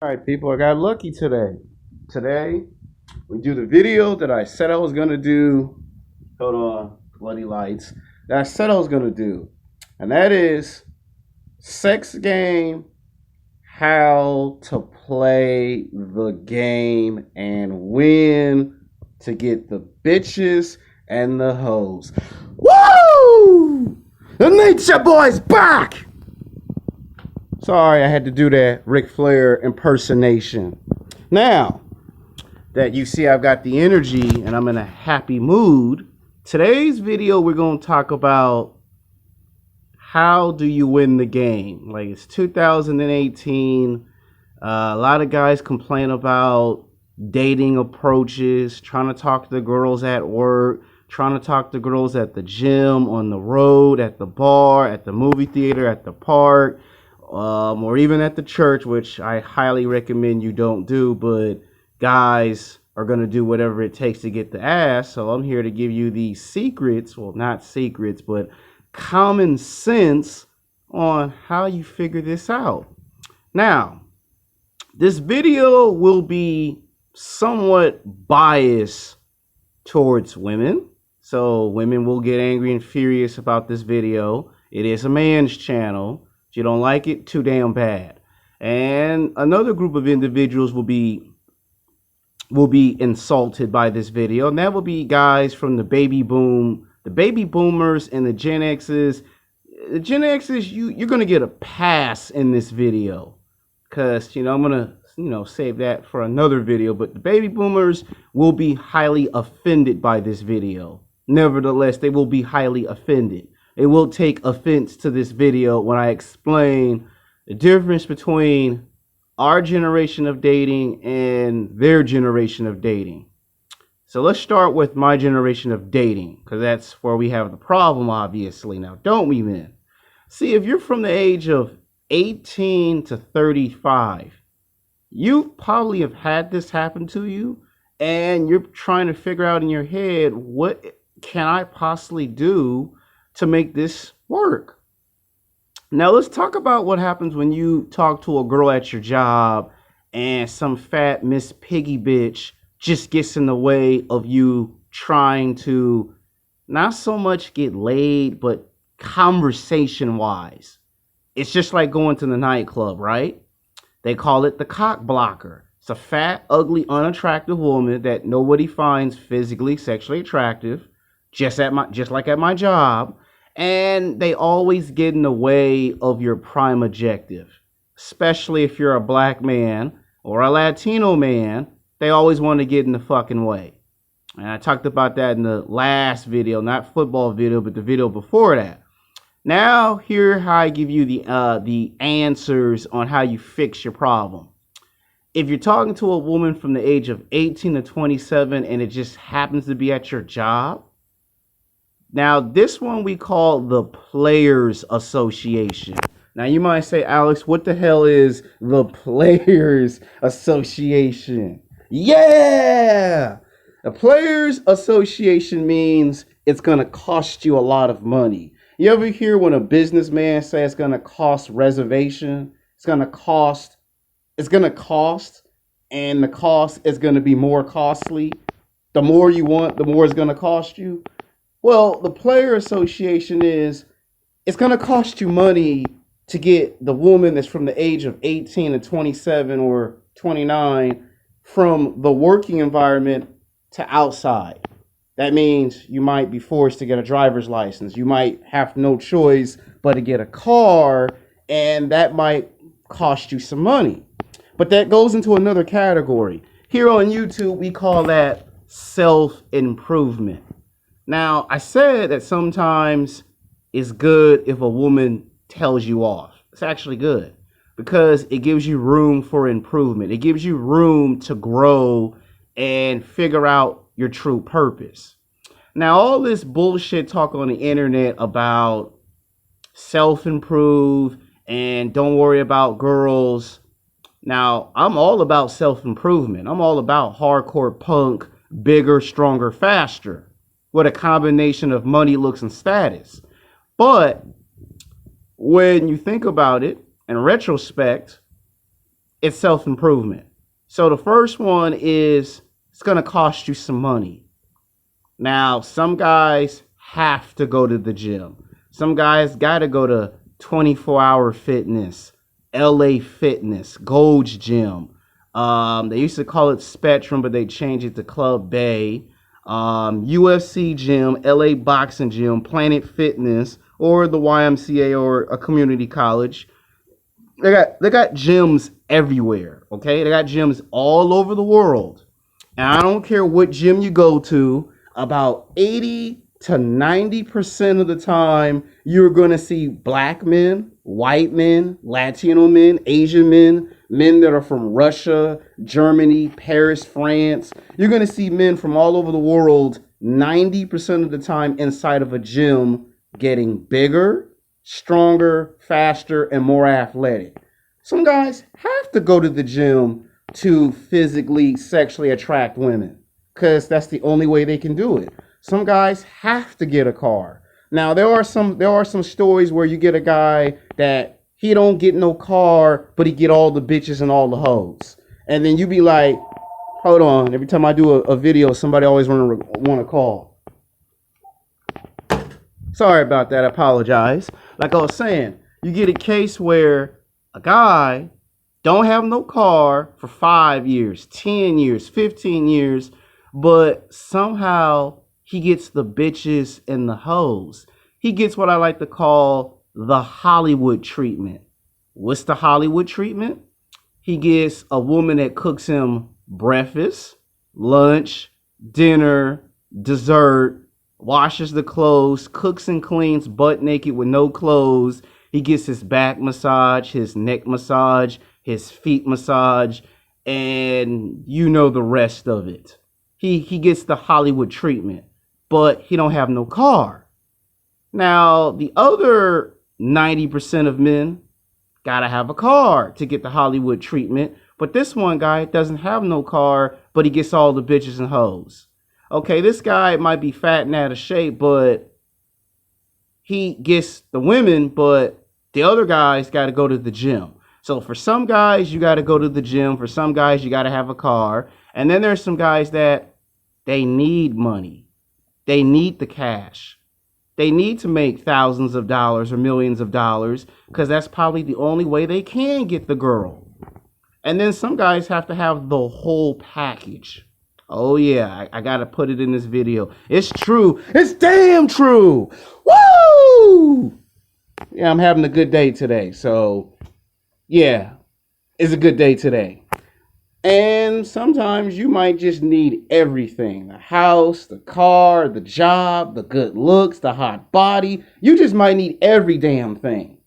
All right, people, I got lucky today. Today, we do the video that I said I was going to do. Hold on, bloody lights. That I said I was going to do. And that is sex game, how to play the game and win to get the bitches and the hoes. Woo! The Nature Boy's back! Sorry, I had to do that Ric Flair impersonation. Now that you see I've got the energy and I'm in a happy mood, today's video we're going to talk about how do you win the game. Like, it's 2018. A lot of guys complain about dating approaches, trying to talk to the girls at work, trying to talk to girls at the gym, on the road, at the bar, at the movie theater, at the park. Or even at the church, which I highly recommend you don't do, but guys are going to do whatever it takes to get the ass. So I'm here to give you the secrets, well, not secrets, but common sense on how you figure this out. Now, this video will be somewhat biased towards women. So women will get angry and furious about this video. It is a man's channel. If you don't like it, too damn bad. And another group of individuals will be insulted by this video, and that will be guys from the baby boomers and the Gen X's. The Gen X's, you're gonna get a pass in this video, because I'm gonna save that for another video. But the baby boomers will be highly offended by this video. Nevertheless, they will be highly offended. It will take offense to this video when I explain the difference between our generation of dating and their generation of dating. So let's start with my generation of dating, because that's where we have the problem, obviously. Now, don't we, men? See, if you're from the age of 18 to 35, you probably have had this happen to you, and you're trying to figure out in your head, what can I possibly do to make this work? Now let's talk about what happens when you talk to a girl at your job and some fat Miss Piggy bitch just gets in the way of you trying to not so much get laid, but conversation wise. It's just like going to the nightclub, right? They call it the cock blocker. It's a fat, ugly, unattractive woman that nobody finds physically, sexually attractive, just like at my job. And they always get in the way of your prime objective, especially if you're a black man or a Latino man. They always want to get in the fucking way. And I talked about that in the last video, not football video, but the video before that. Now, here how I give you the answers on how you fix your problem. If you're talking to a woman from the age of 18 to 27 and it just happens to be at your job, now, this one we call the Players Association. Now, you might say, Alex, what the hell is the Players Association? Yeah! The Players Association means it's going to cost you a lot of money. You ever hear when a businessman says it's going to cost reservation? It's going to cost, and the cost is going to be more costly. The more you want, the more it's going to cost you. Well, the Player Association it's going to cost you money to get the woman that's from the age of 18 to 27 or 29 from the working environment to outside. That means you might be forced to get a driver's license. You might have no choice but to get a car, and that might cost you some money. But that goes into another category. Here on YouTube, we call that self-improvement. Now, I said that sometimes it's good if a woman tells you off. It's actually good because it gives you room for improvement. It gives you room to grow and figure out your true purpose. Now, all this bullshit talk on the internet about self-improve and don't worry about girls. Now, I'm all about self-improvement. I'm all about hardcore punk, bigger, stronger, faster, with a combination of money, looks, and status. But when you think about it, in retrospect, it's self-improvement. So the first one is it's going to cost you some money. Now, some guys have to go to the gym. Some guys got to go to 24-hour fitness, LA Fitness, Gold's Gym. They used to call it Spectrum, but they changed it to Club Bay. UFC Gym, LA Boxing Gym, Planet Fitness, or the YMCA or a community college. They got gyms everywhere, okay? They got gyms all over the world. And I don't care what gym you go to, about 80 to 90% of the time, you're going to see black men, white men, Latino men, Asian men, men that are from Russia, Germany, Paris, France. You're going to see men from all over the world 90% of the time inside of a gym getting bigger, stronger, faster, and more athletic. Some guys have to go to the gym to physically, sexually attract women because that's the only way they can do it. Some guys have to get a car. Now, there are some stories where you get a guy that he don't get no car, but he get all the bitches and all the hoes. And then you be like, hold on, every time I do a video, somebody always want to call. Sorry about that, I apologize. Like I was saying, you get a case where a guy don't have no car for 5 years, 10 years, 15 years, but somehow he gets the bitches and the hoes. He gets what I like to call the Hollywood treatment. What's the Hollywood treatment? He gets a woman that cooks him breakfast, lunch, dinner, dessert, washes the clothes, cooks and cleans butt naked with no clothes. He gets his back massage, his neck massage, his feet massage, and you know the rest of it. He gets the Hollywood treatment, but he don't have no car. Now, the other 90% of men gotta have a car to get the Hollywood treatment, but this one guy doesn't have no car, but he gets all the bitches and hoes. Okay, this guy might be fat and out of shape, but he gets the women, but the other guys got to go to the gym. So for some guys, you got to go to the gym. For some guys, you got to have a car. And then there's some guys that they need money. They need the cash. They need to make thousands of dollars or millions of dollars because that's probably the only way they can get the girl. And then some guys have to have the whole package. Oh, yeah, I got to put it in this video. It's true. It's damn true. Woo! Yeah, I'm having a good day today. So, yeah, it's a good day today. And sometimes you might just need everything. The house, the car, the job, the good looks, the hot body. You just might need every damn thing.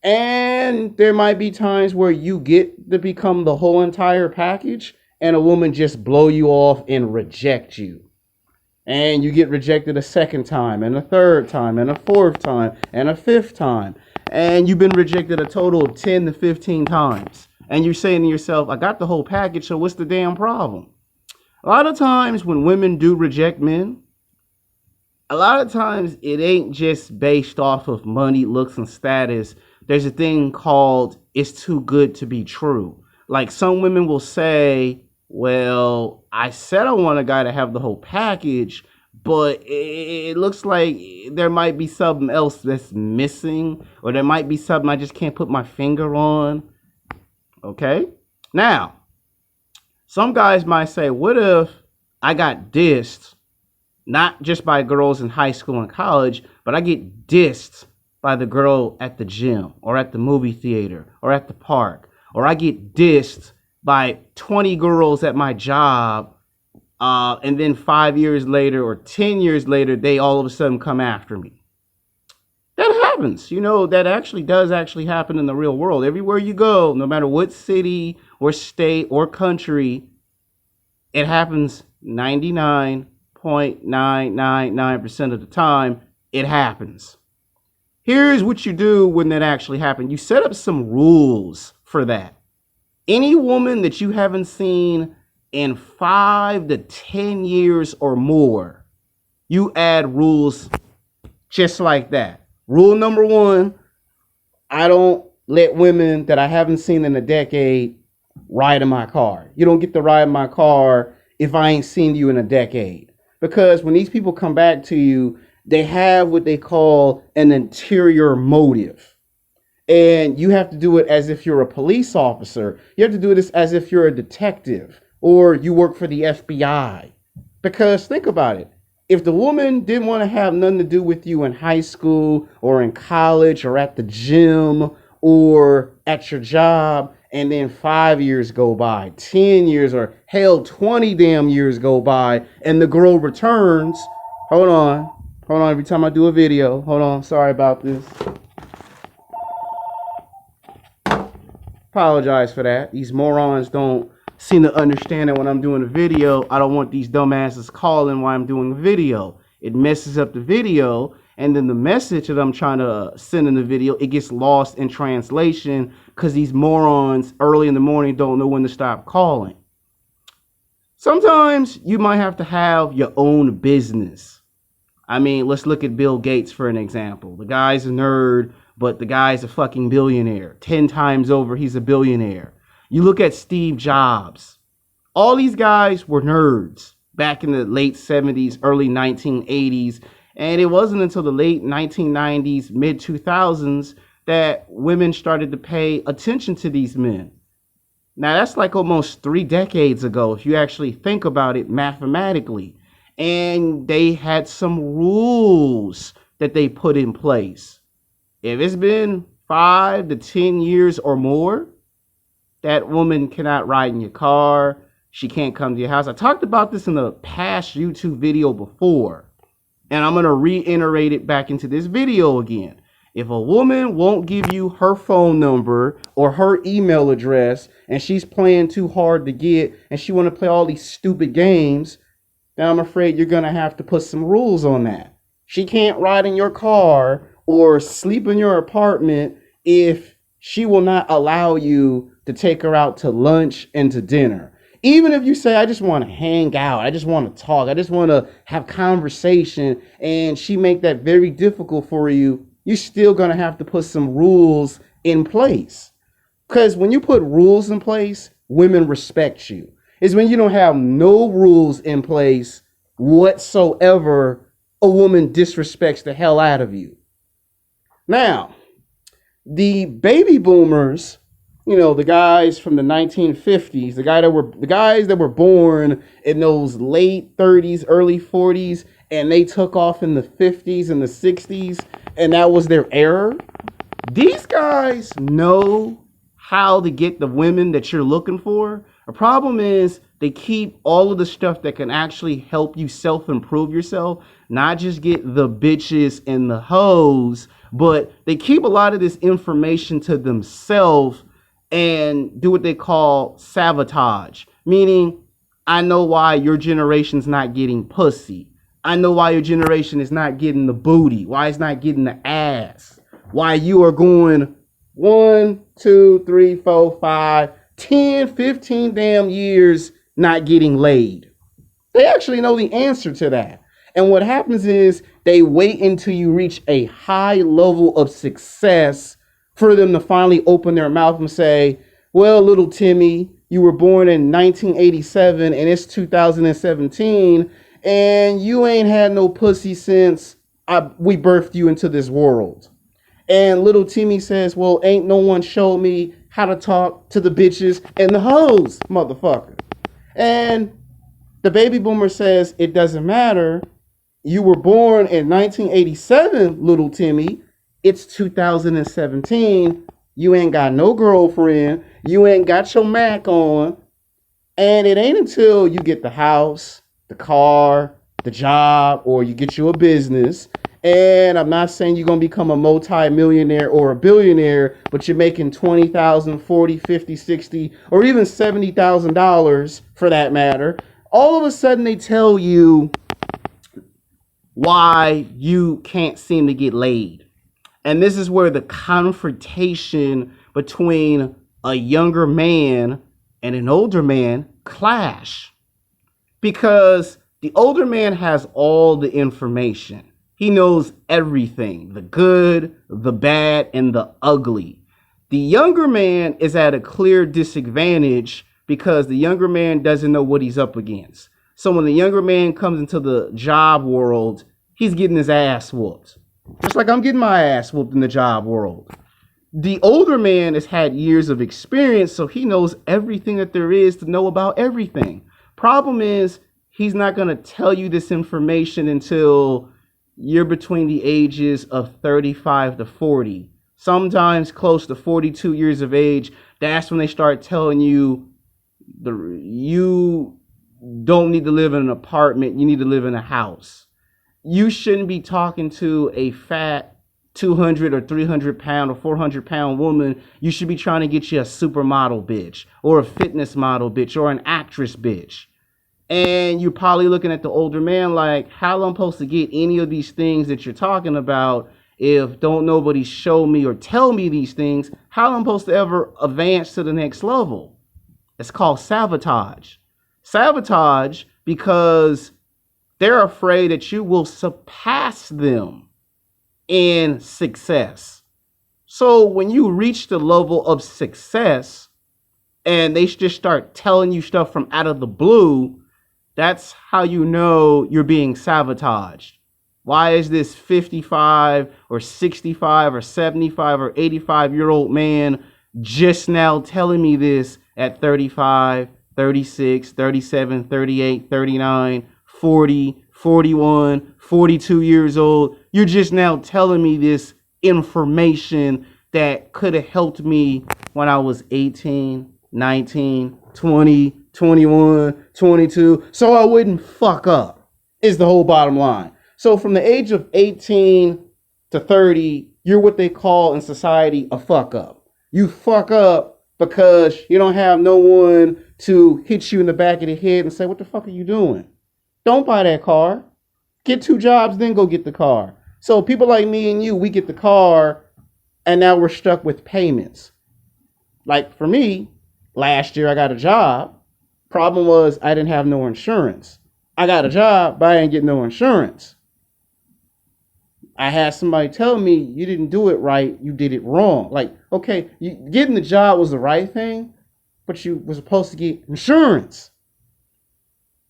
And there might be times where you get to become the whole entire package and a woman just blow you off and reject you. And you get rejected a second time, and a third time, and a fourth time, and a fifth time. And you've been rejected a total of 10 to 15 times. And you're saying to yourself, I got the whole package, so what's the damn problem? A lot of times when women do reject men, a lot of times it ain't just based off of money, looks, and status. There's a thing called it's too good to be true. Like some women will say, well, I said I want a guy to have the whole package, but it looks like there might be something else that's missing, or there might be something I just can't put my finger on. Okay? Now, some guys might say, what if I got dissed, not just by girls in high school and college, but I get dissed by the girl at the gym, or at the movie theater, or at the park, or I get dissed by 20 girls at my job, and then 5 years later or 10 years later, they all of a sudden come after me. That happens. You know, that does happen in the real world. Everywhere you go, no matter what city or state or country, it happens 99.999% of the time. It happens. Here's what you do when that actually happens. You set up some rules for that. Any woman that you haven't seen in 5 to 10 years or more, you add rules just like that. Rule number 1, I don't let women that I haven't seen in a decade ride in my car. You don't get to ride in my car if I ain't seen you in a decade. Because when these people come back to you, they have what they call an interior motive. And you have to do it as if you're a police officer. You have to do this as if you're a detective or you work for the FBI. Because think about it. If the woman didn't want to have nothing to do with you in high school or in college or at the gym or at your job, and then 5 years go by, 10 years, or hell, 20 damn years go by, and the girl returns. Hold on. Every time I do a video. Hold on. Sorry about this. Apologize for that. These morons don't seem to understand that when I'm doing a video, I don't want these dumbasses calling while I'm doing a video. It messes up the video, and then the message that I'm trying to send in the video, it gets lost in translation because these morons early in the morning don't know when to stop calling. Sometimes you might have to have your own business. I mean, let's look at Bill Gates for an example. The guy's a nerd, but the guy's a fucking billionaire. 10 times over, he's a billionaire. You look at Steve Jobs. All these guys were nerds back in the late 70s, early 1980s. And it wasn't until the late 1990s, mid 2000s that women started to pay attention to these men. Now, that's like almost 3 decades ago, if you actually think about it mathematically. And they had some rules that they put in place. If it's been 5 to 10 years or more, that woman cannot ride in your car. She can't come to your house. I talked about this in a past YouTube video before, and I'm going to reiterate it back into this video again. If a woman won't give you her phone number or her email address, and she's playing too hard to get, and she want to play all these stupid games, then I'm afraid you're going to have to put some rules on that. She can't ride in your car or sleep in your apartment if she will not allow you to take her out to lunch and to dinner. Even if you say, I just want to hang out, I just want to talk, I just want to have conversation, and she make that very difficult for you, you're still going to have to put some rules in place. Because when you put rules in place, women respect you. It's when you don't have no rules in place whatsoever, a woman disrespects the hell out of you. Now, the baby boomers, you know, the guys from the 1950s, the guys that were born in those late 30s, early 40s, and they took off in the 50s and the 60s, and that was their era. These guys know how to get the women that you're looking for. The problem is they keep all of the stuff that can actually help you self-improve yourself, not just get the bitches and the hoes, but they keep a lot of this information to themselves and do what they call sabotage. Meaning, I know why your generation's not getting pussy. I know why your generation is not getting the booty, why it's not getting the ass, why you are going 1, 2, 3, 4, 5, 10, 15 damn years not getting laid. They actually know the answer to that. And what happens is they wait until you reach a high level of success for them to finally open their mouth and say, well, little Timmy, you were born in 1987 and it's 2017 and you ain't had no pussy since we birthed you into this world. And little Timmy says, well, ain't no one showed me how to talk to the bitches and the hoes, motherfucker. And the baby boomer says, it doesn't matter. You were born in 1987, little Timmy. It's 2017. You ain't got no girlfriend. You ain't got your Mac on. And it ain't until you get the house, the car, the job, or you get you a business. And I'm not saying you're going to become a multi-millionaire or a billionaire, but you're making $20,000, $40,000, $50,000, $60,000, or even $70,000 for that matter. All of a sudden they tell you why you can't seem to get laid. And this is where the confrontation between a younger man and an older man clash. Because the older man has all the information. He knows everything, the good, the bad, and the ugly. The younger man is at a clear disadvantage because the younger man doesn't know what he's up against. So when the younger man comes into the job world, he's getting his ass whooped. Just like I'm getting my ass whooped in the job world. The older man has had years of experience, so he knows everything that there is to know about everything. Problem is, he's not going to tell you this information until you're between the ages of 35 to 40. Sometimes close to 42 years of age. That's when they start telling you you don't need to live in an apartment. You need to live in a house. You shouldn't be talking to a fat 200 or 300 pound or 400 pound woman. You should be trying to get you a supermodel bitch or a fitness model bitch or an actress bitch. And you're probably looking at the older man like, how am I supposed to get any of these things that you're talking about if don't nobody show me or tell me these things? How am I supposed to ever advance to the next level? It's called sabotage. Sabotage because they're afraid that you will surpass them in success. So when you reach the level of success and they just start telling you stuff from out of the blue, that's how you know you're being sabotaged. Why is this 55 or 65 or 75 or 85-year-old man just now telling me this at 35, 36, 37, 38, 39, 40, 41, 42 years old? You're just now telling me this information that could have helped me when I was 18, 19, 20, 21, 22, so I wouldn't fuck up, is the whole bottom line. So from the age of 18 to 30, you're what they call in society a fuck up. You fuck up because you don't have no one to hit you in the back of the head and say, what the fuck are you doing? Don't buy that car. Get 2 jobs, then go get the car. So people like me and you, we get the car, and now we're stuck with payments. Like for me, last year I got a job. Problem was I didn't have no insurance. I got a job, but I didn't get no insurance. I had somebody tell me, you didn't do it right, you did it wrong. Like, okay, getting the job was the right thing, but you were supposed to get insurance.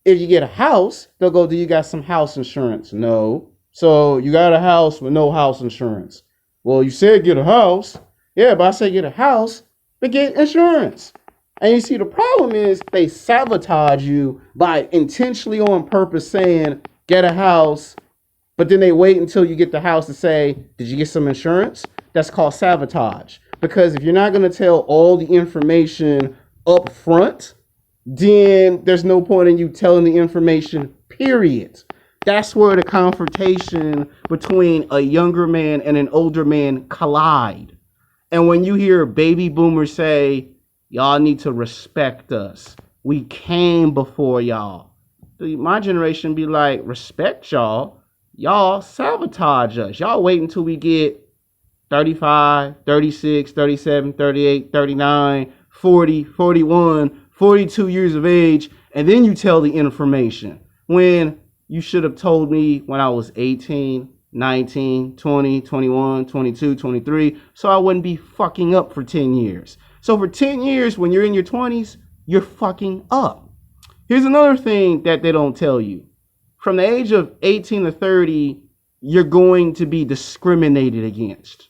If you get a house, they'll go, do you got some house insurance? No. So you got a house with no house insurance. Well, you said get a house. Yeah, but I said get a house, but get insurance. And you see, the problem is they sabotage you by intentionally on purpose saying, get a house, but then they wait until you get the house to say, did you get some insurance? That's called sabotage. Because if you're not going to tell all the information up front, then there's no point in you telling the information, period. That's where the confrontation between a younger man and an older man collide. And when you hear baby boomers say, y'all need to respect us, we came before y'all, my generation be like, respect y'all? Y'all sabotage us. Y'all wait until we get 35, 36, 37, 38, 39, 40, 41, 42 years of age, and then you tell the information. When you should have told me when I was 18, 19, 20, 21, 22, 23, so I wouldn't be fucking up for 10 years. So for 10 years, when you're in your 20s, you're fucking up. Here's another thing that they don't tell you. From the age of 18 to 30, you're going to be discriminated against.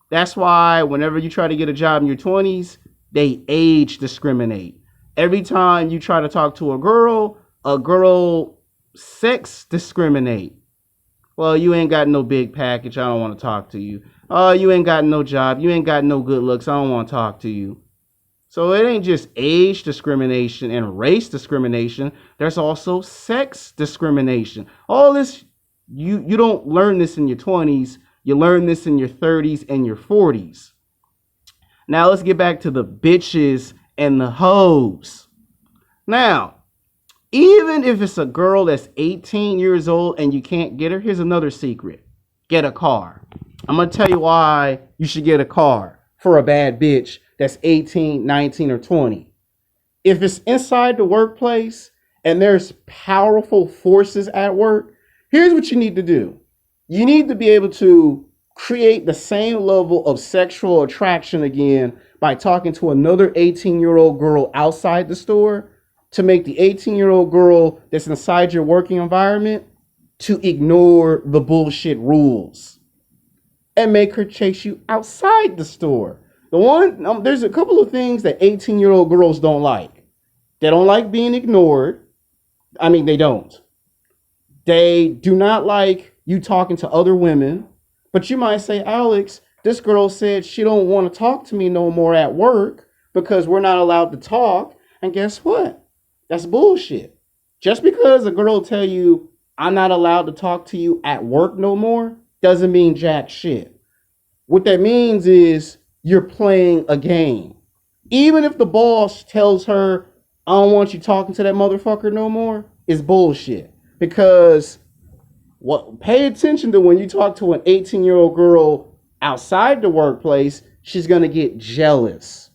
That's why whenever you try to get a job in your 20s, they age discriminate. Every time you try to talk to a girl sex discriminate. Well, you ain't got no big package, I don't want to talk to you. Oh, you ain't got no job, you ain't got no good looks, I don't want to talk to you. So it ain't just age discrimination and race discrimination. There's also sex discrimination. All this, you don't learn this in your 20s. You learn this in your 30s and your 40s. Now let's get back to the bitches and the hoes. Now, even if it's a girl that's 18 years old and you can't get her, here's another secret. Get a car. I'm going to tell you why you should get a car for a bad bitch that's 18, 19, or 20. If it's inside the workplace and there's powerful forces at work, here's what you need to do. You need to be able to create the same level of sexual attraction again by talking to another 18-year-old girl outside the store to make the 18-year-old girl that's inside your working environment to ignore the bullshit rules and make her chase you outside the store. There's a couple of things that 18-year-old girls don't like. They don't like being ignored. I mean, they don't. They do not like you talking to other women. But you might say, Alex, this girl said she don't want to talk to me no more at work because we're not allowed to talk. And guess what? That's bullshit. Just because a girl tell you, I'm not allowed to talk to you at work no more, doesn't mean jack shit. What that means is you're playing a game. Even if the boss tells her, I don't want you talking to that motherfucker no more, it's bullshit. Because pay attention to when you talk to an 18-year-old girl outside the workplace, she's going to get jealous.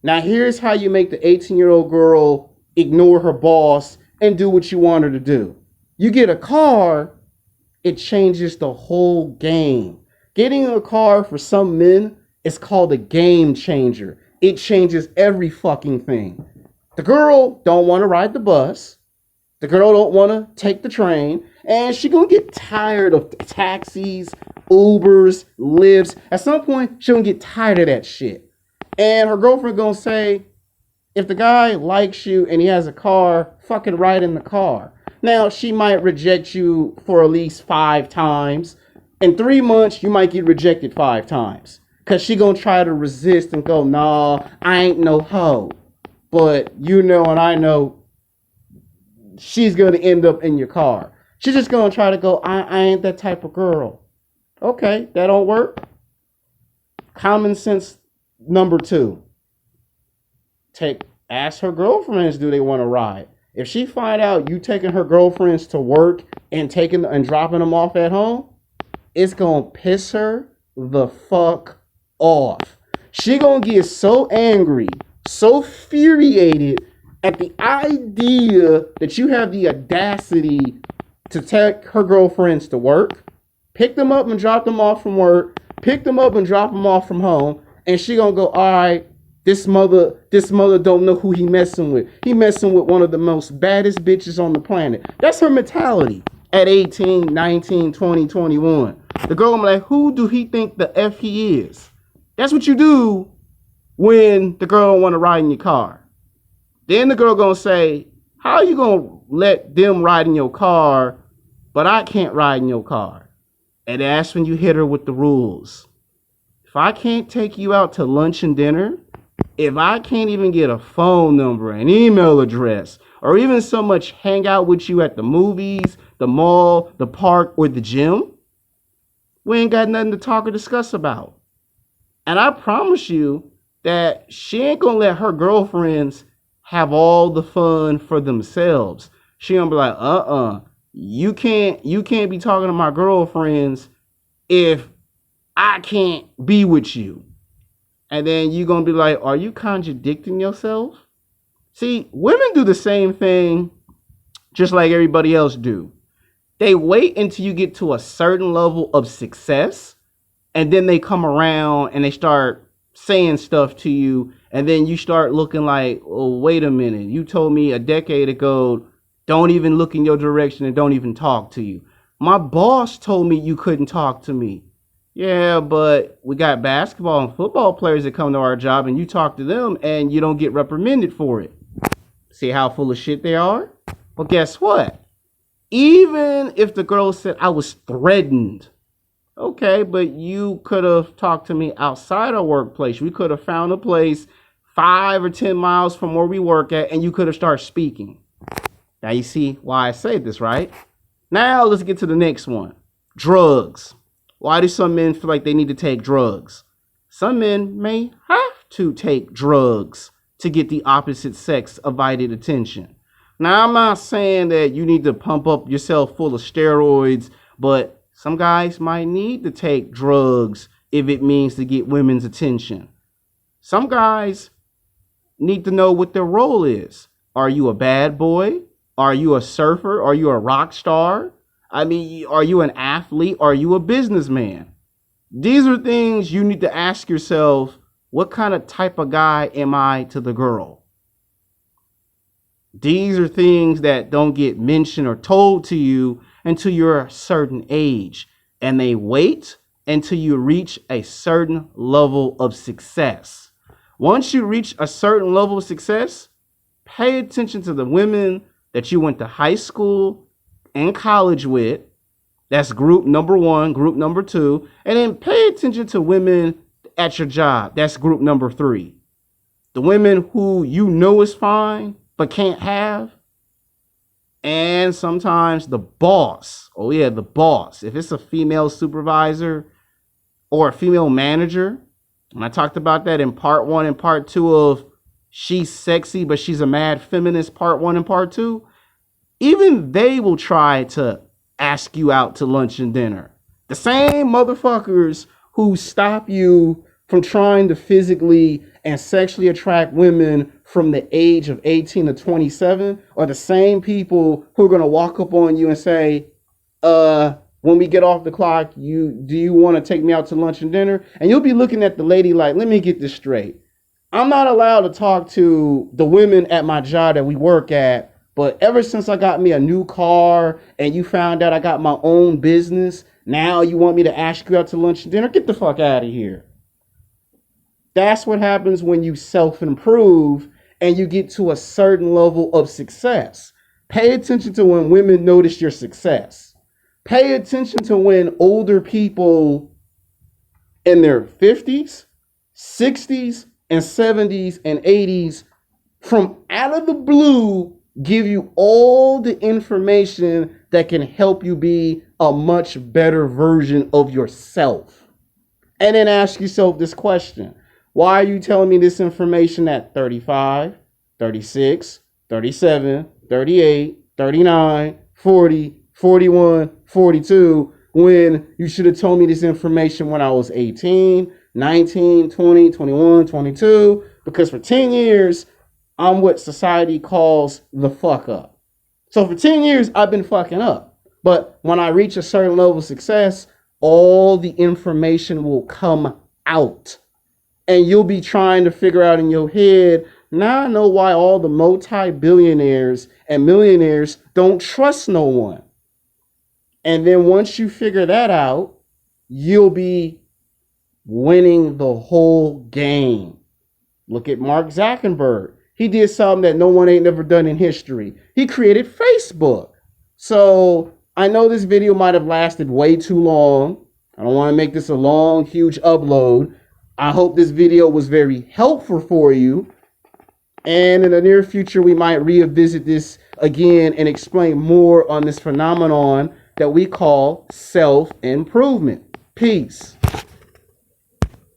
Now, here's how you make the 18-year-old girl ignore her boss and do what you want her to do. You get a car, it changes the whole game. Getting a car for some men is called a game changer. It changes every fucking thing. The girl don't want to ride the bus. The girl don't want to take the train. And she gonna get tired of taxis, Ubers, Lyfts. At some point, she gonna get tired of that shit. And her girlfriend gonna say, if the guy likes you and he has a car, fucking ride in the car. Now, she might reject you for at least 5 times. In 3 months, you might get rejected 5 times. Because she gonna try to resist and go, nah, I ain't no hoe. But you know and I know she's gonna end up in your car. She's just gonna try to go, I ain't that type of girl. Okay, that don't work. Common sense number 2. Ask her girlfriends, do they want to ride? If she find out you taking her girlfriends to work and dropping them off at home, it's gonna piss her the fuck off. She gonna get so angry, so infuriated at the idea that you have the audacity to take her girlfriends to work, pick them up and drop them off from work, pick them up and drop them off from home, and she gonna go, all right, this mother don't know who he messing with. He messing with one of the most baddest bitches on the planet. That's her mentality at 18, 19, 20, 21. The girl gonna be like, who do he think the F he is? That's what you do when the girl don't want to ride in your car. Then the girl gonna say, how are you gonna let them ride in your car, but I can't ride in your car? And that's when you hit her with the rules. If I can't take you out to lunch and dinner, if I can't even get a phone number, an email address, or even so much hang out with you at the movies, the mall, the park, or the gym, we ain't got nothing to talk or discuss about. And I promise you that she ain't gonna let her girlfriends have all the fun for themselves. She gonna be like, you can't be talking to my girlfriends if I can't be with you. And then you gonna be like, are you contradicting yourself? See, women do the same thing just like everybody else do. They wait until you get to a certain level of success, and then they come around and they start saying stuff to you, and then you start looking like, oh, wait a minute, you told me a decade ago, don't even look in your direction and don't even talk to you. My boss told me you couldn't talk to me. Yeah, but we got basketball and football players that come to our job and you talk to them and you don't get reprimanded for it. See how full of shit they are? Well, guess what? Even if the girl said I was threatened, okay, but you could have talked to me outside our workplace. We could have found a place 5 or 10 miles from where we work at and you could have started speaking. Now you see why I say this, right? Now let's get to the next one. Drugs. Why do some men feel like they need to take drugs? Some men may have to take drugs to get the opposite sex invited attention. Now, I'm not saying that you need to pump up yourself full of steroids, but some guys might need to take drugs if it means to get women's attention. Some guys need to know what their role is. Are you a bad boy? Are you a surfer? Are you a rock star? I mean, are you an athlete? Are you a businessman? These are things you need to ask yourself. What kind of type of guy am I to the girl? These are things that don't get mentioned or told to you until you're a certain age. And they wait until you reach a certain level of success. Once you reach a certain level of success, pay attention to the women that you went to high school and college with. That's group number one, group number two. And then pay attention to women at your job. That's group number three. The women who you know is fine, but can't have. And sometimes the boss. Oh yeah, the boss. If it's a female supervisor or a female manager, and I talked about that in part 1 and part 2 of She's Sexy, but She's a Mad Feminist, part 1 and part 2, even they will try to ask you out to lunch and dinner. The same motherfuckers who stop you from trying to physically and sexually attract women from the age of 18 to 27 are the same people who are going to walk up on you and say, when we get off the clock, do you want to take me out to lunch and dinner? And you'll be looking at the lady like, let me get this straight. I'm not allowed to talk to the women at my job that we work at, but ever since I got me a new car and you found out I got my own business, now you want me to ask you out to lunch and dinner? Get the fuck out of here. That's what happens when you self-improve and you get to a certain level of success. Pay attention to when women notice your success. Pay attention to when older people in their 50s, 60s, and 70s and 80s from out of the blue give you all the information that can help you be a much better version of yourself. And then ask yourself this question. Why are you telling me this information at 35, 36, 37, 38, 39, 40, 41, 42, when you should have told me this information when I was 18, 19, 20, 21, 22? Because for 10 years, I'm what society calls the fuck up. So for 10 years, I've been fucking up. But when I reach a certain level of success, all the information will come out. And you'll be trying to figure out in your head, now I know why all the multi-billionaires and millionaires don't trust no one. And then once you figure that out, you'll be winning the whole game. Look at Mark Zuckerberg. He did something that no one ain't never done in history. He created Facebook. So I know this video might have lasted way too long. I don't want to make this a long, huge upload. I hope this video was very helpful for you. And in the near future, we might revisit this again and explain more on this phenomenon that we call self-improvement. Peace.